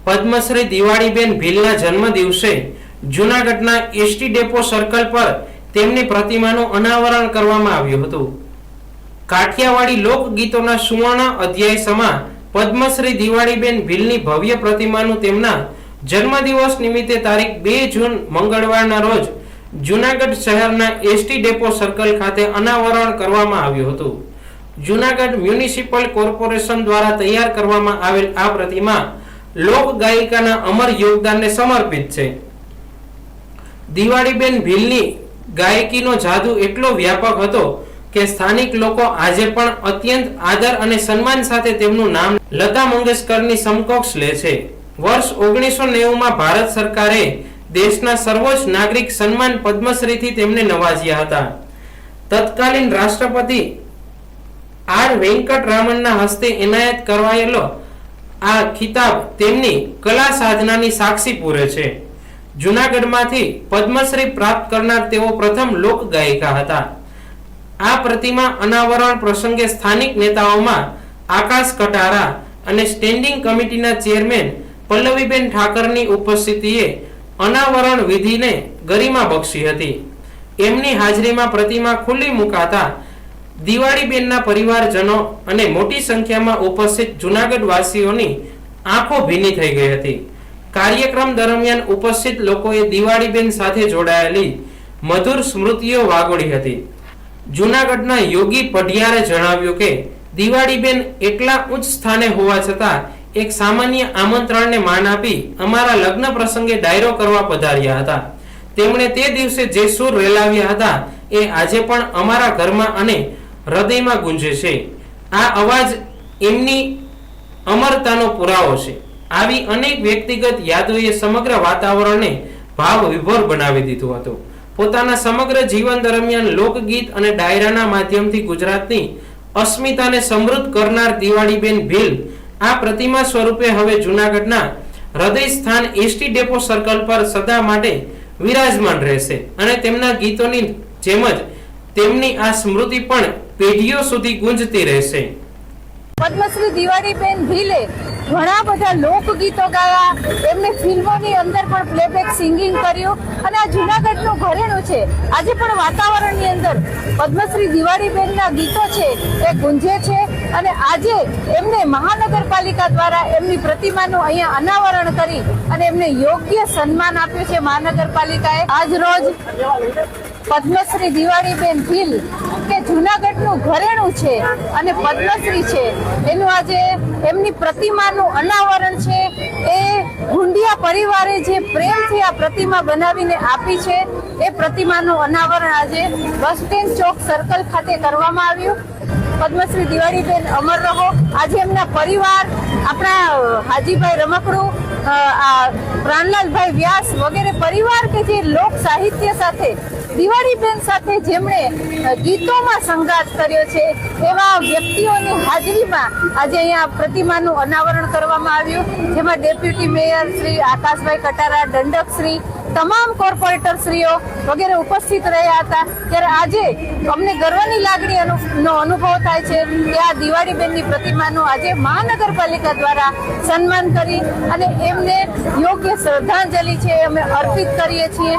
પદ્મશ્રી દિવાળીબેન ભીલના જન્મ દિવસે જૂનાગઢના એસટી ડેપો સર્કલ પર તેમની પ્રતિમાનું અનાવરણ કરવામાં આવ્યું હતું। કાઠિયાવાડી લોકગીતોના સુવર્ણ અધ્યાય સમા પદ્મશ્રી દિવાળીબેન ભીલની ભવ્ય પ્રતિમાનું તેમના જન્મદિવસ નિમિત્તે તારીખ 2 જૂન મંગળવારના રોજ જૂનાગઢ શહેરના એસટી ડેપો સર્કલ ખાતે અનાવરણ કરવામાં આવ્યું હતું। જૂનાગઢ મ્યુનિસિપલ કોર્પોરેશન દ્વારા તૈયાર કરવામાં આવેલ આ પ્રતિમા લોક ગાયિકાના અમર યોગદાનને સમર્પિત છે। દિવાળીબેન ભીલની ગાયકીનો જાદુ એટલો વ્યાપક હતો કે સ્થાનિક લોકો આજે પણ અત્યંત આદર અને સન્માન સાથે તેમનું નામ લતા મંગેશકરની સમકક્ષ લે છે। વર્ષ 1990 માં ભારત સરકારે દેશના સર્વોચ્ચ નાગરિક સન્માન પદ્મશ્રીથી તેમને નવાજ્યા હતા। તત્કાલીન રાષ્ટ્રપતિ આર વેંકટરામનના હસ્તે એનાયત કરાયેલો આ ખિતાબ તેમની કલા સાધનાની સાક્ષી પૂરે છે। જૂનાગઢમાંથી પદ્મશ્રી પ્રાપ્ત કરનાર તેઓ પ્રથમ લોક ગાયિકા હતા। આ પ્રતિમા અનાવરણ પ્રસંગે સ્થાનિક નેતાઓમાં આકાશ કટારા અને સ્ટેન્ડિંગ કમિટીના ચેરમેન પલ્લવીબેન ઠાકરની ઉપસ્થિતિએ અનાવરણ વિધિને ગરિમા બક્ષી હતી। એમની હાજરીમાં પ્રતિમા ખુલ્લી મુકાતા દિવાળીબેનના પરિવારજનો અને મોટી સંખ્યામાં ઉપસ્થિત જૂનાગઢ વાસીઓની આંખો ભીની થઈ ગઈ હતી। કાર્યક્રમ દરમિયાન ઉપસ્થિત લોકોએ દિવાળીબેન સાથે જોડાયેલી મધુર સ્મૃતિઓ વાગોળી હતી। જૂનાગઢના યોગી પઢિયારે જણાવ્યું કે દિવાળીબેન એટલા ઉચ્ચ સ્થાને હોવા છતાં એક સામાન્ય આમંત્રણને માન આપી અમારા લગ્ન પ્રસંગે ડાયરો કરવા પધાર્યા હતા। તેમણે તે દિવસે જે સુર રેલાવ્યા હતા એ આજે પણ અમારા ઘરમાં અને હૃદયમાં ગુંજે છે। આ અવાજ એમની અમરતાનો પુરાવો છે। આવી અનેક વ્યક્તિગત યાદોએ સમગ્ર વાતાવરણને ભાવ વિભોર બનાવી દીધું હતું। પોતાના સમગ્ર જીવન દરમિયાન લોકગીત અને ડાયરાના માધ્યમથી ગુજરાતની અસ્મિતાને સમૃદ્ધ કરનાર દિવાળીબેન ભીલ આ પ્રતિમા સ્વરૂપે હવે જૂનાગઢના હૃદય સ્થાન એસટી ડેપો સર્કલ પર સદા માટે વિરાજમાન રહેશે અને તેમના ગીતોની જેમ જ તેમની આ સ્મૃતિ પણ પેઢીઓ સુધી ગુંજતી રહેશે। પદ્મશ્રી દિવાળીબેન ભીલે ઘણા બધા લોકગીતો ગાયા, એમને ફિલ્મોની અંદર પણ પ્લેબેક સિંગિંગ કર્યું અને આ જૂનાગઢનું ઘરેણું છે। આજે પણ વાતાવરણની અંદર પદ્મશ્રી દિવાળીબેનના ગીતો છે એ ગુંજે છે અને આજે એમને મહાનગરપાલિકા દ્વારા એમની પ્રતિમાનું અહીંયા અનાવરણ કરી અને એમને યોગ્ય સન્માન આપ્યું છે મહાનગરપાલિકાએ। આજ રોજ પદ્મશ્રી દિવાળીબેન ભીલ કે જૂનાગઢનું ઘરેણું છે અને પદ્મશ્રી છે એનું આજે એમની પ્રતિમાનું અનાવરણ છે। એ ગુંડિયા પરિવારે જે પ્રેમથી આ પ્રતિમા બનાવીને આપી છે એ પ્રતિમાનું અનાવરણ આજે બસ સ્ટેન્ડ ચોક સર્કલ ખાતે કરવામાં આવ્યું। પદ્મશ્રી દિવાળીબેન અમર રહો। આજે એમના પરિવાર, આપણા હાજીભાઈ રમકડું, પ્રાણલાલભાઈ વ્યાસ વગેરે પરિવાર કે જે લોક સાહિત્ય સાથે દિવાળીબેન સાથે જેમણે ગીતોમાં સંઘાત કર્યો છે એવા વ્યક્તિઓની હાજરીમાં આજે અહીંયા પ્રતિમાનું અનાવરણ કરવામાં આવ્યું, જેમાં ડેપ્યુટી મેયર શ્રી આકાશભાઈ કટારા, દંડક શ્રી, તમામ કોર્પોરેટરશ્રીઓ વગેરે ઉપસ્થિત રહ્યા હતા। ત્યારે આજે અમને ગર્વની લાગણીનો અનુભવ થાય છે કે આ દિવાળીબેનની પ્રતિમાનું આજે મહાનગરપાલિકા દ્વારા સન્માન કરી અને એમને યોગ્ય શ્રદ્ધાંજલિ છે અમે અર્પિત કરીએ છીએ।